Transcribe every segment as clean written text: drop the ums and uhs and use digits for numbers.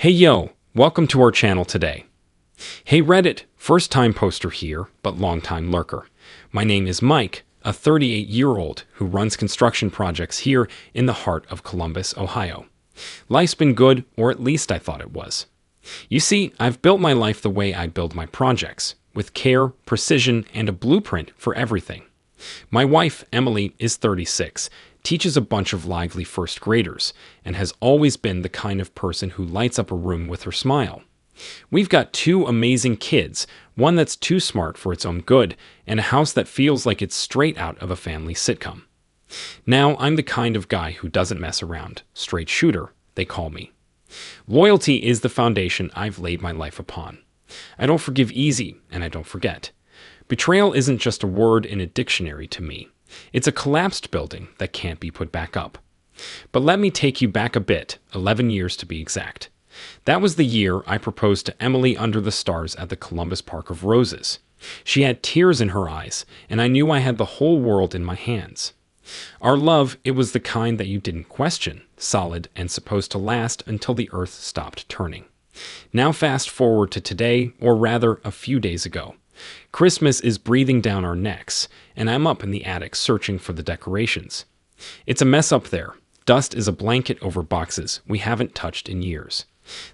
Hey yo, welcome to our channel today. Hey Reddit, first time poster here, but long time lurker. My name is Mike, a 38-year-old who runs construction projects here in the heart of Columbus, Ohio. Life's been good, or at least I thought it was. You see, I've built my life the way I build my projects, with care, precision, and a blueprint for everything. My wife, Emily, is 36, teaches a bunch of lively first graders, and has always been the kind of person who lights up a room with her smile. We've got two amazing kids, one that's too smart for its own good, and a house that feels like it's straight out of a family sitcom. Now, I'm the kind of guy who doesn't mess around. Straight shooter, they call me. Loyalty is the foundation I've laid my life upon. I don't forgive easy, and I don't forget. Betrayal isn't just a word in a dictionary to me. It's a collapsed building that can't be put back up. But let me take you back a bit, 11 years to be exact. That was the year I proposed to Emily under the stars at the Columbus Park of Roses. She had tears in her eyes, and I knew I had the whole world in my hands. Our love, it was the kind that you didn't question, solid and supposed to last until the earth stopped turning. Now fast forward to today, or rather a few days ago. Christmas is breathing down our necks, and I'm up in the attic searching for the decorations. It's a mess up there. Dust is a blanket over boxes we haven't touched in years.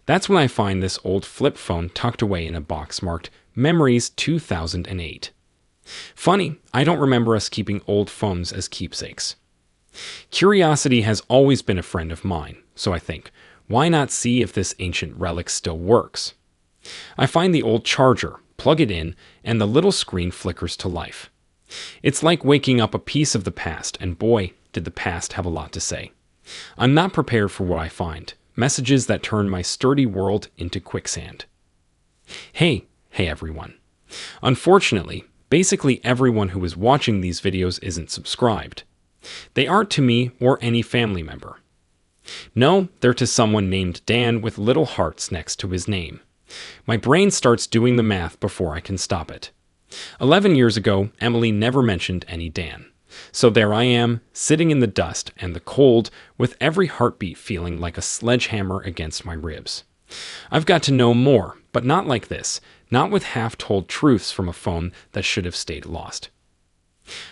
That's when I find this old flip phone tucked away in a box marked Memories 2008. Funny, I don't remember us keeping old phones as keepsakes. Curiosity has always been a friend of mine, so I think, why not see if this ancient relic still works? I find the old charger, plug it in, and the little screen flickers to life. It's like waking up a piece of the past, and boy, did the past have a lot to say. I'm not prepared for what I find. Messages that turn my sturdy world into quicksand. Hey everyone. Unfortunately, basically everyone who is watching these videos isn't subscribed. They aren't to me or any family member. No, they're to someone named Dan with little hearts next to his name. My brain starts doing the math before I can stop it. 11 years ago, Emily never mentioned any Dan. So there I am, sitting in the dust and the cold, with every heartbeat feeling like a sledgehammer against my ribs. I've got to know more, but not like this, not with half-told truths from a phone that should have stayed lost.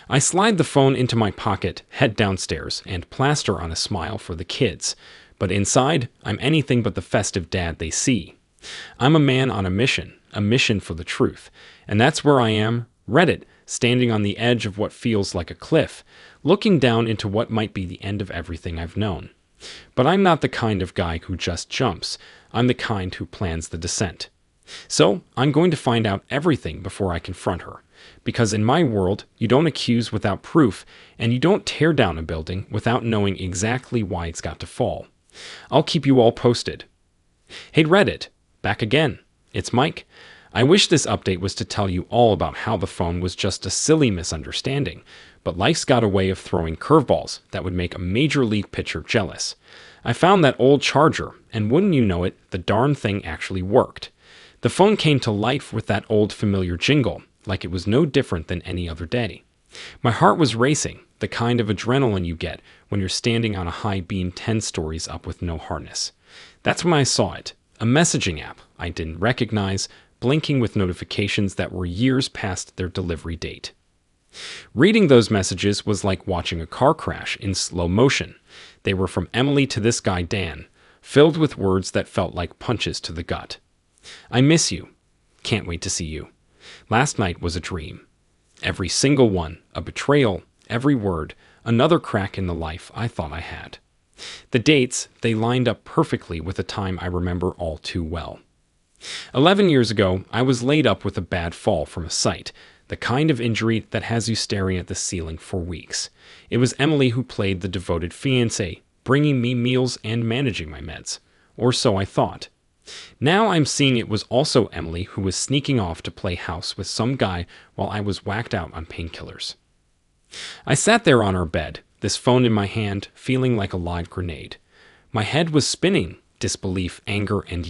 I slide the phone into my pocket, head downstairs, and plaster on a smile for the kids. But inside, I'm anything but the festive dad they see. I'm a man on a mission for the truth. And that's where I am, Reddit, standing on the edge of what feels like a cliff, looking down into what might be the end of everything I've known. But I'm not the kind of guy who just jumps. I'm the kind who plans the descent. So I'm going to find out everything before I confront her. Because in my world, you don't accuse without proof, and you don't tear down a building without knowing exactly why it's got to fall. I'll keep you all posted. Hey Reddit, back again. It's Mike. I wish this update was to tell you all about how the phone was just a silly misunderstanding, but life's got a way of throwing curveballs that would make a major league pitcher jealous. I found that old charger, and wouldn't you know it, the darn thing actually worked. The phone came to life with that old familiar jingle, like it was no different than any other day. My heart was racing, the kind of adrenaline you get when you're standing on a high beam 10 stories up with no harness. That's when I saw it, a messaging app I didn't recognize, blinking with notifications that were years past their delivery date. Reading those messages was like watching a car crash in slow motion. They were from Emily to this guy Dan, filled with words that felt like punches to the gut. I miss you. Can't wait to see you. Last night was a dream. Every single one, a betrayal, every word, another crack in the life I thought I had. The dates, they lined up perfectly with a time I remember all too well. 11 years ago, I was laid up with a bad fall from a site, the kind of injury that has you staring at the ceiling for weeks. It was Emily who played the devoted fiancé, bringing me meals and managing my meds. Or so I thought. Now I'm seeing it was also Emily who was sneaking off to play house with some guy while I was whacked out on painkillers. I sat there on our bed, this phone in my hand, feeling like a live grenade. My head was spinning, disbelief, anger, and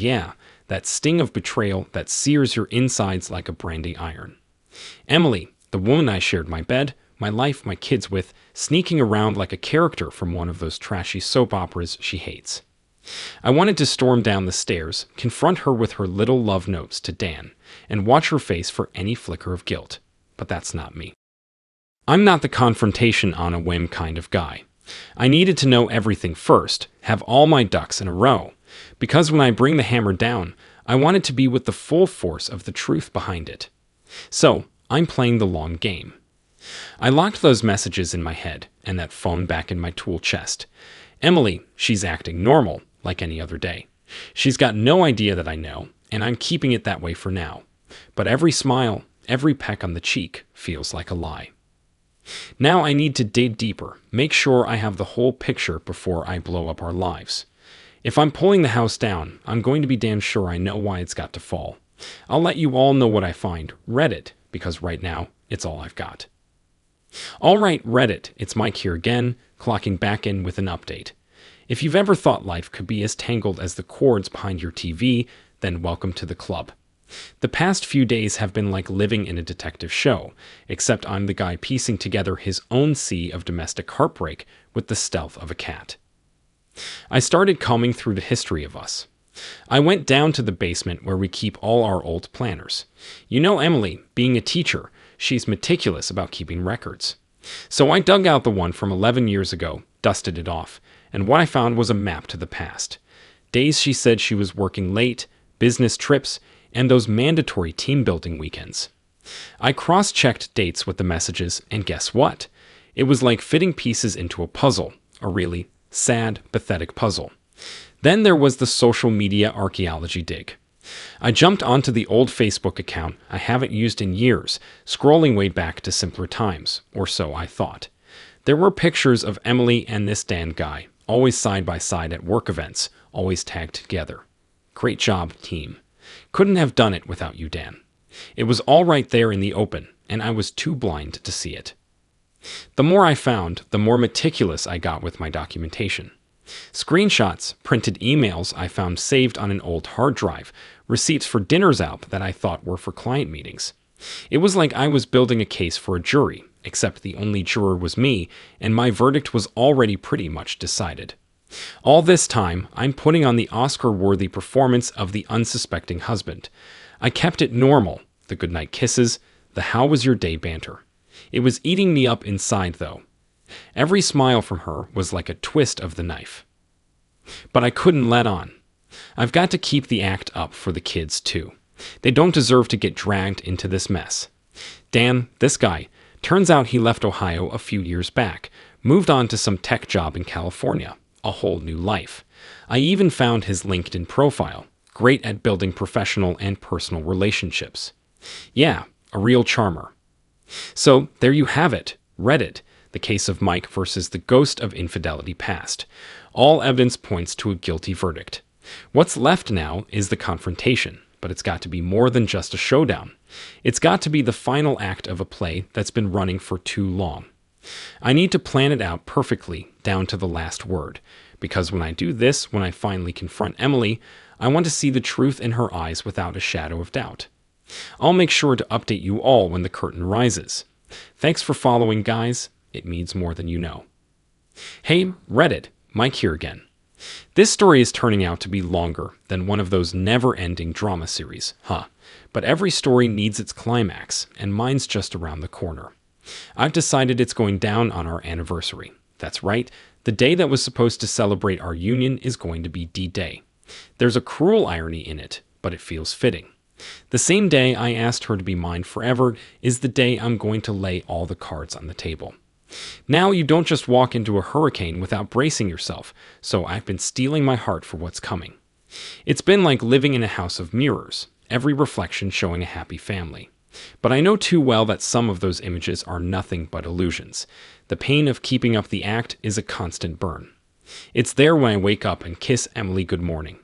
that sting of betrayal that sears your insides like a branding iron. Emily, the woman I shared my bed, my life, my kids with, sneaking around like a character from one of those trashy soap operas she hates. I wanted to storm down the stairs, confront her with her little love notes to Dan, and watch her face for any flicker of guilt. But that's not me. I'm not the confrontation on a whim kind of guy. I needed to know everything first, have all my ducks in a row, because when I bring the hammer down, I want it to be with the full force of the truth behind it. So, I'm playing the long game. I locked those messages in my head and that phone back in my tool chest. Emily, she's acting normal, like any other day. She's got no idea that I know, and I'm keeping it that way for now. But every smile, every peck on the cheek feels like a lie. Now I need to dig deeper, make sure I have the whole picture before I blow up our lives. If I'm pulling the house down, I'm going to be damn sure I know why it's got to fall. I'll let you all know what I find, Reddit, because right now, it's all I've got. Alright Reddit, it's Mike here again, clocking back in with an update. If you've ever thought life could be as tangled as the cords behind your TV, then welcome to the club. The past few days have been like living in a detective show, except I'm the guy piecing together his own sea of domestic heartbreak with the stealth of a cat. I started combing through the history of us. I went down to the basement where we keep all our old planners. You know Emily, being a teacher, she's meticulous about keeping records. So I dug out the one from 11 years ago, dusted it off, and what I found was a map to the past. Days she said she was working late, business trips, and those mandatory team-building weekends. I cross-checked dates with the messages, and guess what? It was like fitting pieces into a puzzle, a really sad, pathetic puzzle. Then there was the social media archaeology dig. I jumped onto the old Facebook account I haven't used in years, scrolling way back to simpler times, or so I thought. There were pictures of Emily and this Dan guy, always side by side at work events, always tagged together. Great job, team. Couldn't have done it without you, Dan. It was all right there in the open, and I was too blind to see it. The more I found, the more meticulous I got with my documentation. Screenshots, printed emails I found saved on an old hard drive, receipts for dinners out that I thought were for client meetings. It was like I was building a case for a jury, except the only juror was me, and my verdict was already pretty much decided. All this time, I'm putting on the Oscar-worthy performance of the unsuspecting husband. I kept it normal, the goodnight kisses, the how was your day banter. It was eating me up inside, though. Every smile from her was like a twist of the knife. But I couldn't let on. I've got to keep the act up for the kids, too. They don't deserve to get dragged into this mess. Dan, this guy, turns out he left Ohio a few years back, moved on to some tech job in California. A whole new life. I even found his LinkedIn profile, great at building professional and personal relationships. Yeah, a real charmer. So there you have it, Reddit, the case of Mike versus the ghost of infidelity past. All evidence points to a guilty verdict. What's left now is the confrontation, but it's got to be more than just a showdown. It's got to be the final act of a play that's been running for too long. I need to plan it out perfectly, down to the last word, because when I do this, when I finally confront Emily, I want to see the truth in her eyes without a shadow of doubt. I'll make sure to update you all when the curtain rises. Thanks for following, guys. It means more than you know. Hey, Reddit, Mike here again. This story is turning out to be longer than one of those never-ending drama series, but every story needs its climax, and mine's just around the corner. I've decided it's going down on our anniversary. That's right, the day that was supposed to celebrate our union is going to be D-Day. There's a cruel irony in it, but it feels fitting. The same day I asked her to be mine forever is the day I'm going to lay all the cards on the table. Now you don't just walk into a hurricane without bracing yourself, so I've been steeling my heart for what's coming. It's been like living in a house of mirrors, every reflection showing a happy family. But I know too well that some of those images are nothing but illusions. The pain of keeping up the act is a constant burn. It's there when I wake up and kiss Emily good morning.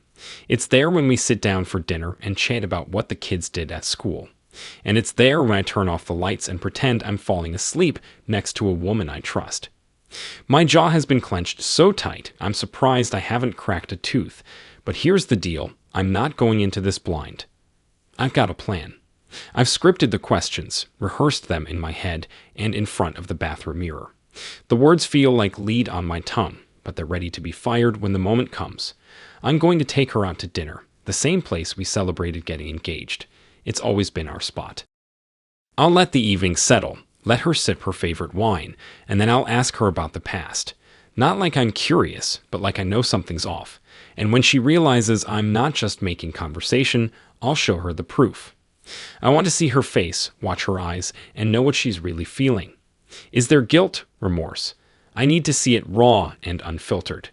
It's there when we sit down for dinner and chat about what the kids did at school. And it's there when I turn off the lights and pretend I'm falling asleep next to a woman I trust. My jaw has been clenched so tight, I'm surprised I haven't cracked a tooth. But here's the deal, I'm not going into this blind. I've got a plan. I've scripted the questions, rehearsed them in my head and in front of the bathroom mirror. The words feel like lead on my tongue, but they're ready to be fired when the moment comes. I'm going to take her out to dinner, the same place we celebrated getting engaged. It's always been our spot. I'll let the evening settle, let her sip her favorite wine, and then I'll ask her about the past. Not like I'm curious, but like I know something's off. And when she realizes I'm not just making conversation, I'll show her the proof. I want to see her face, watch her eyes, and know what she's really feeling. Is there guilt, remorse? I need to see it raw and unfiltered.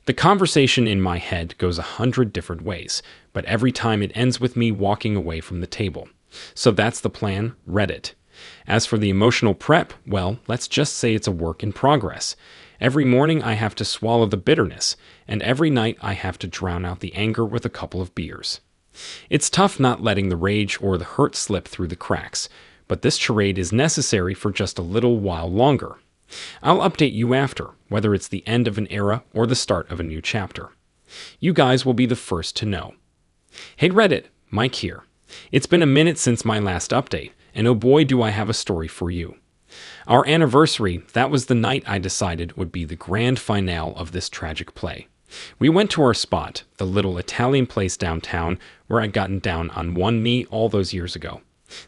The conversation in my head goes 100 different ways, but every time it ends with me walking away from the table. So that's the plan, Reddit. As for the emotional prep, well, let's just say it's a work in progress. Every morning I have to swallow the bitterness, and every night I have to drown out the anger with a couple of beers. It's tough not letting the rage or the hurt slip through the cracks, but this charade is necessary for just a little while longer. I'll update you after, whether it's the end of an era or the start of a new chapter. You guys will be the first to know. Hey Reddit, Mike here. It's been a minute since my last update, and oh boy do I have a story for you. Our anniversary, that was the night I decided would be the grand finale of this tragic play. We went to our spot, the little Italian place downtown where I'd gotten down on one knee all those years ago.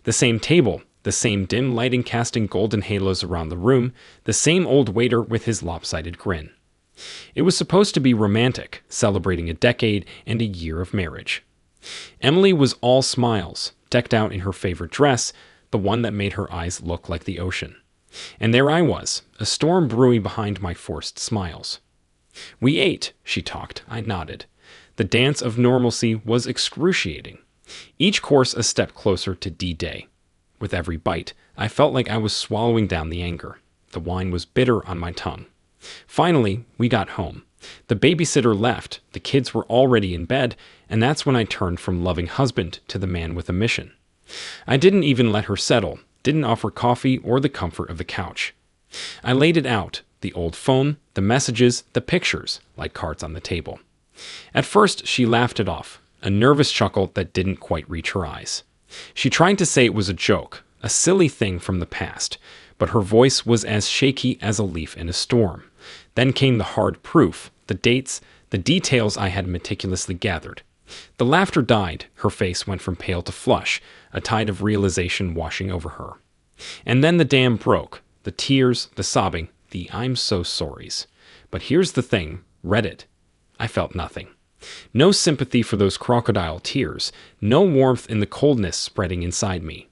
The same table, the same dim lighting casting golden halos around the room, the same old waiter with his lopsided grin. It was supposed to be romantic, celebrating a decade and a year of marriage. Emily was all smiles, decked out in her favorite dress, the one that made her eyes look like the ocean. And there I was, a storm brewing behind my forced smiles. We ate, she talked. I nodded. The dance of normalcy was excruciating. Each course a step closer to D-Day. With every bite, I felt like I was swallowing down the anger. The wine was bitter on my tongue. Finally, we got home. The babysitter left, the kids were already in bed, and that's when I turned from loving husband to the man with a mission. I didn't even let her settle, didn't offer coffee or the comfort of the couch. I laid it out, the old phone, the messages, the pictures, like cards on the table. At first, she laughed it off, a nervous chuckle that didn't quite reach her eyes. She tried to say it was a joke, a silly thing from the past, but her voice was as shaky as a leaf in a storm. Then came the hard proof, the dates, the details I had meticulously gathered. The laughter died, her face went from pale to flush, a tide of realization washing over her. And then the dam broke, the tears, the sobbing, the I'm so sorries. But here's the thing, Reddit. I felt nothing. No sympathy for those crocodile tears, no warmth in the coldness spreading inside me.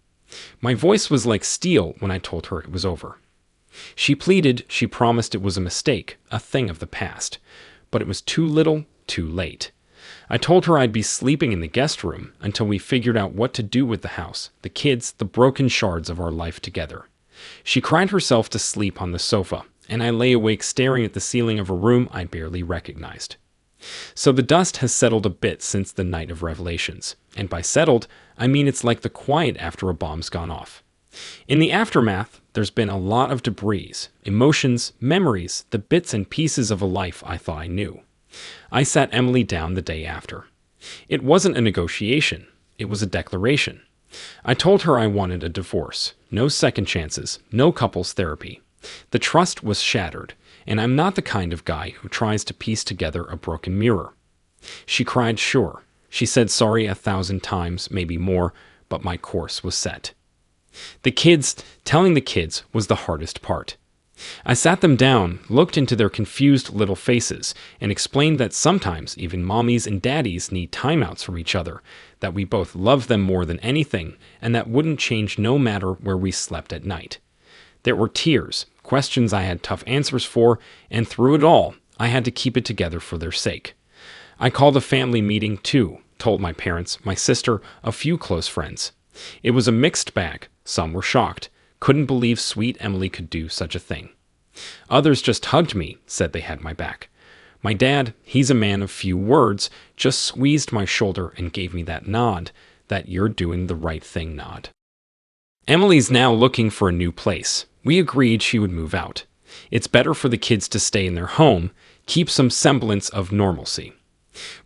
My voice was like steel when I told her it was over. She pleaded, she promised it was a mistake, a thing of the past. But it was too little, too late. I told her I'd be sleeping in the guest room until we figured out what to do with the house, the kids, the broken shards of our life together. She cried herself to sleep on the sofa, and I lay awake staring at the ceiling of a room I barely recognized. So the dust has settled a bit since the night of revelations, and by settled, I mean it's like the quiet after a bomb's gone off. In the aftermath, there's been a lot of debris, emotions, memories, the bits and pieces of a life I thought I knew. I sat Emily down the day after. It wasn't a negotiation, it was a declaration. I told her I wanted a divorce, no second chances, no couples therapy. The trust was shattered, and I'm not the kind of guy who tries to piece together a broken mirror. She cried sure. She said sorry 1,000 times, maybe more, but my course was set. Telling the kids was the hardest part. I sat them down, looked into their confused little faces, and explained that sometimes even mommies and daddies need timeouts from each other, that we both love them more than anything, and that wouldn't change no matter where we slept at night. There were tears, questions I had tough answers for, and through it all, I had to keep it together for their sake. I called a family meeting too, told my parents, my sister, a few close friends. It was a mixed bag. Some were shocked, couldn't believe sweet Emily could do such a thing. Others just hugged me, said they had my back. My dad, he's a man of few words, just squeezed my shoulder and gave me that nod, that you're doing the right thing nod. Emily's now looking for a new place. We agreed she would move out. It's better for the kids to stay in their home, keep some semblance of normalcy.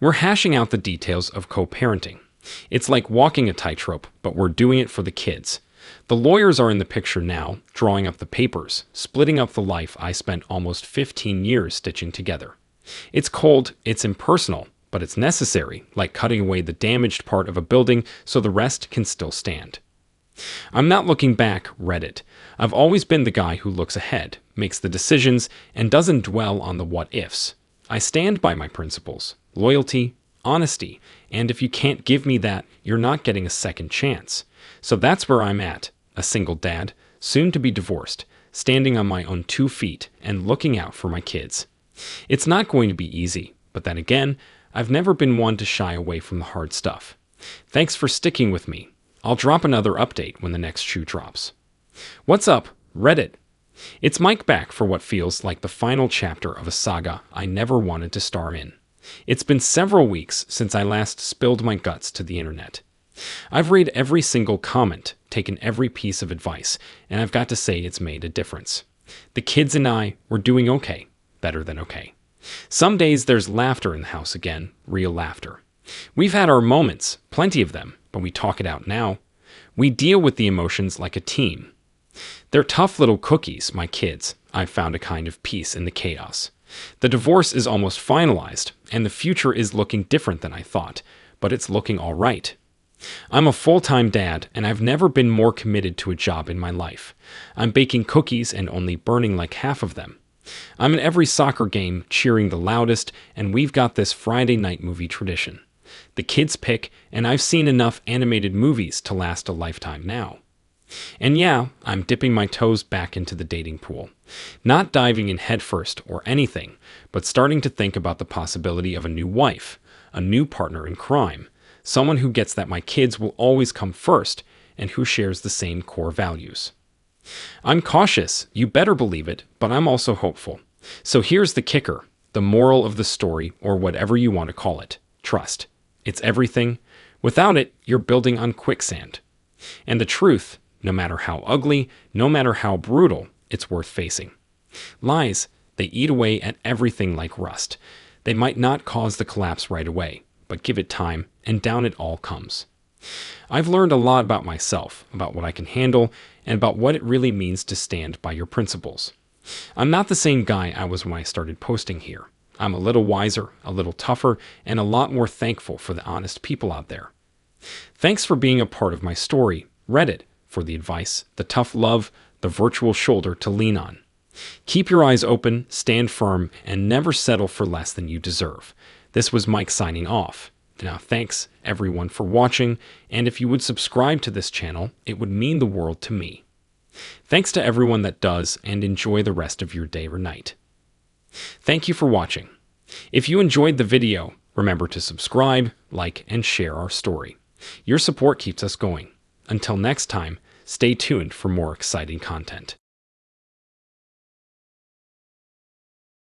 We're hashing out the details of co-parenting. It's like walking a tightrope, but we're doing it for the kids. The lawyers are in the picture now, drawing up the papers, splitting up the life I spent almost 15 years stitching together. It's cold, it's impersonal, but it's necessary, like cutting away the damaged part of a building so the rest can still stand. I'm not looking back, Reddit. I've always been the guy who looks ahead, makes the decisions, and doesn't dwell on the what-ifs. I stand by my principles, loyalty, honesty, and if you can't give me that, you're not getting a second chance. So that's where I'm at, a single dad, soon to be divorced, standing on my own 2 feet and looking out for my kids. It's not going to be easy, but then again, I've never been one to shy away from the hard stuff. Thanks for sticking with me. I'll drop another update when the next shoe drops. What's up, Reddit? It's Mike back for what feels like the final chapter of a saga I never wanted to star in. It's been several weeks since I last spilled my guts to the internet. I've read every single comment, taken every piece of advice, and I've got to say it's made a difference. The kids and I were doing okay, better than okay. Some days there's laughter in the house again, real laughter. We've had our moments, plenty of them, but we talk it out now. We deal with the emotions like a team. They're tough little cookies, my kids. I've found a kind of peace in the chaos. The divorce is almost finalized, and the future is looking different than I thought, but it's looking all right. I'm a full-time dad, and I've never been more committed to a job in my life. I'm baking cookies and only burning like half of them. I'm in every soccer game cheering the loudest, and we've got this Friday night movie tradition. The kids pick, and I've seen enough animated movies to last a lifetime now. And yeah, I'm dipping my toes back into the dating pool. Not diving in headfirst or anything, but starting to think about the possibility of a new wife, a new partner in crime, someone who gets that my kids will always come first and who shares the same core values. I'm cautious, you better believe it, but I'm also hopeful. So here's the kicker, the moral of the story, or whatever you want to call it. Trust. It's everything. Without it, you're building on quicksand. And the truth, no matter how ugly, no matter how brutal, it's worth facing. Lies, they eat away at everything like rust. They might not cause the collapse right away, but give it time, and down it all comes. I've learned a lot about myself, about what I can handle, and about what it really means to stand by your principles. I'm not the same guy I was when I started posting here. I'm a little wiser, a little tougher, and a lot more thankful for the honest people out there. Thanks for being a part of my story, Reddit, for the advice, the tough love, the virtual shoulder to lean on. Keep your eyes open, stand firm, and never settle for less than you deserve. This was Mike signing off. Now, thanks everyone for watching, and if you would subscribe to this channel, it would mean the world to me. Thanks to everyone that does, and enjoy the rest of your day or night. Thank you for watching. If you enjoyed the video, remember to subscribe, like, and share our story. Your support keeps us going. Until next time, stay tuned for more exciting content.